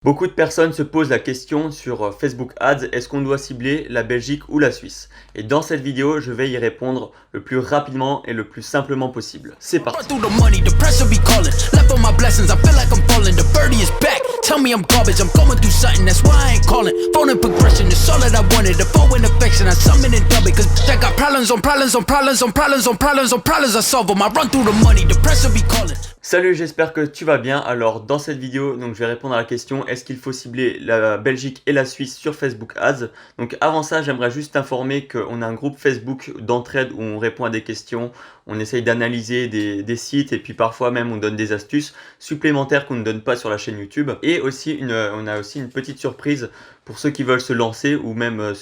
Beaucoup de personnes se posent la question sur Facebook Ads, est-ce qu'on doit cibler la Belgique ou la Suisse? Et dans cette vidéo, je vais y répondre le plus rapidement et le plus simplement possible. C'est parti! Salut, j'espère que tu vas bien. Alors dans cette vidéo, je vais répondre à la question est-ce qu'il faut cibler la Belgique et la Suisse sur Facebook Ads? Donc avant ça, j'aimerais juste t'informer qu'on a un groupe Facebook d'entraide où on répond à des questions, on essaye d'analyser des sites et puis parfois même on donne des astuces supplémentaires qu'on ne donne pas sur la chaîne YouTube. Et aussi on a aussi une petite surprise pour ceux qui veulent se lancer ou même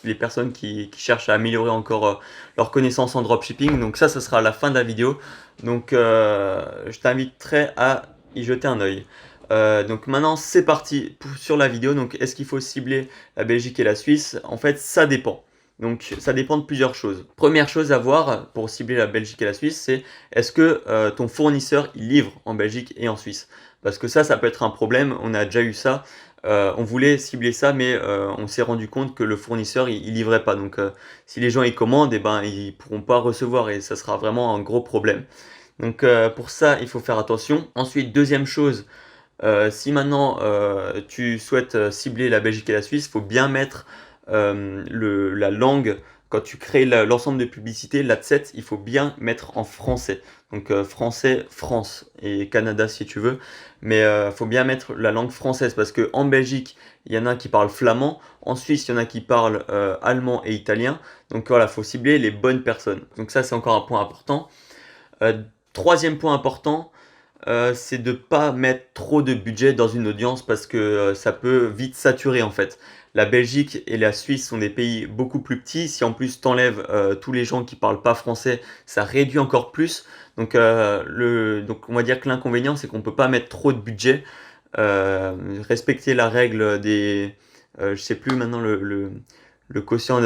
les personnes qui cherchent à améliorer encore leurs connaissances en dropshipping. Donc ça sera à la fin de la vidéo. Donc je t'inviterai à y jeter un œil. Donc maintenant c'est parti sur la vidéo. Donc est-ce qu'il faut cibler la Belgique et la Suisse? En fait ça dépend. Donc ça dépend de plusieurs choses. Première chose à voir pour cibler la Belgique et la Suisse, c'est est-ce que ton fournisseur il livre en Belgique et en Suisse? Parce que ça peut être un problème, on a déjà eu ça. On voulait cibler ça, mais on s'est rendu compte que le fournisseur il livrait pas. Donc si les gens ils commandent, eh ben, ils pourront pas recevoir et ça sera vraiment un gros problème. Donc pour ça, il faut faire attention. Ensuite, deuxième chose, si maintenant tu souhaites cibler la Belgique et la Suisse, il faut bien mettre la langue. Quand tu crées l'ensemble de publicités, l'adset, il faut bien mettre en français. Donc français, France et Canada si tu veux. Mais il faut bien mettre la langue française parce qu'en Belgique, il y en a qui parlent flamand. En Suisse, il y en a qui parlent allemand et italien. Donc voilà, il faut cibler les bonnes personnes. Donc ça, c'est encore un point important. Troisième point important, c'est de ne pas mettre trop de budget dans une audience parce que ça peut vite saturer en fait. La Belgique et la Suisse sont des pays beaucoup plus petits. Si en plus tu enlèves tous les gens qui ne parlent pas français, ça réduit encore plus. Donc on va dire que l'inconvénient, c'est qu'on ne peut pas mettre trop de budget. Respecter la règle des... je sais plus maintenant le quotient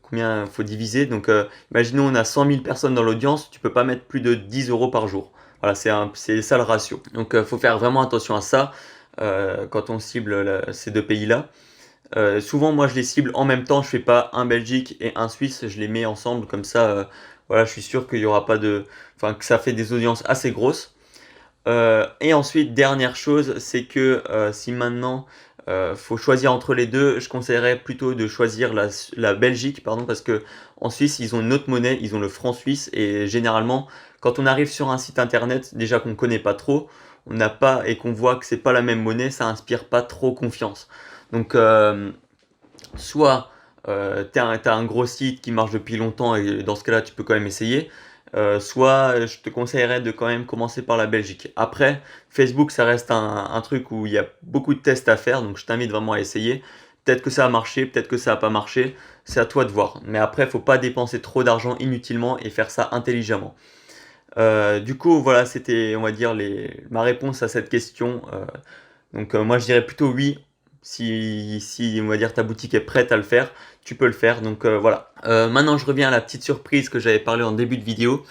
combien il faut diviser. Donc imaginons on a 100 000 personnes dans l'audience, tu peux pas mettre plus de 10 € par jour. Voilà, c'est ça le ratio. Donc faut faire vraiment attention à ça quand on cible ces deux pays-là. Souvent moi je les cible en même temps, je fais pas un Belgique et un Suisse, je les mets ensemble comme ça. Voilà, je suis sûr qu'il y aura pas de... Enfin que ça fait des audiences assez grosses. Et ensuite, dernière chose, c'est que si maintenant faut choisir entre les deux, je conseillerais plutôt de choisir la Belgique, pardon, parce que en Suisse, ils ont une autre monnaie, ils ont le franc suisse, et généralement, quand on arrive sur un site internet, déjà qu'on connaît pas trop, on n'a pas et qu'on voit que c'est pas la même monnaie, ça inspire pas trop confiance. Donc, soit t'as un gros site qui marche depuis longtemps, et dans ce cas-là, tu peux quand même essayer. Soit je te conseillerais de quand même commencer par la Belgique. Après, Facebook, ça reste un truc où il y a beaucoup de tests à faire, donc je t'invite vraiment à essayer. Peut-être que ça a marché, peut-être que ça n'a pas marché, c'est à toi de voir. Mais après, il ne faut pas dépenser trop d'argent inutilement et faire ça intelligemment. Du coup, voilà, c'était, on va dire, ma réponse à cette question. Donc moi, je dirais plutôt oui. Si on va dire ta boutique est prête à le faire, tu peux le faire. Donc voilà. Maintenant je reviens à la petite surprise que j'avais parlé en début de vidéo.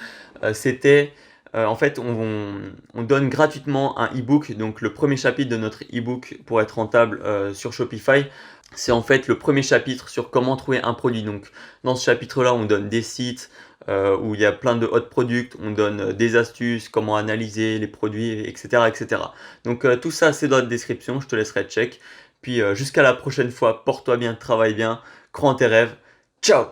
C'était en fait on donne gratuitement un e-book. Donc le premier chapitre de notre e-book pour être rentable sur Shopify. C'est en fait le premier chapitre sur comment trouver un produit. Donc dans ce chapitre-là, on donne des sites où il y a plein de hot products, on donne des astuces, comment analyser les produits, etc. etc. Donc tout ça, c'est dans la description, je te laisserai check. Puis jusqu'à la prochaine fois, porte-toi bien, travaille bien, crois en tes rêves. Ciao!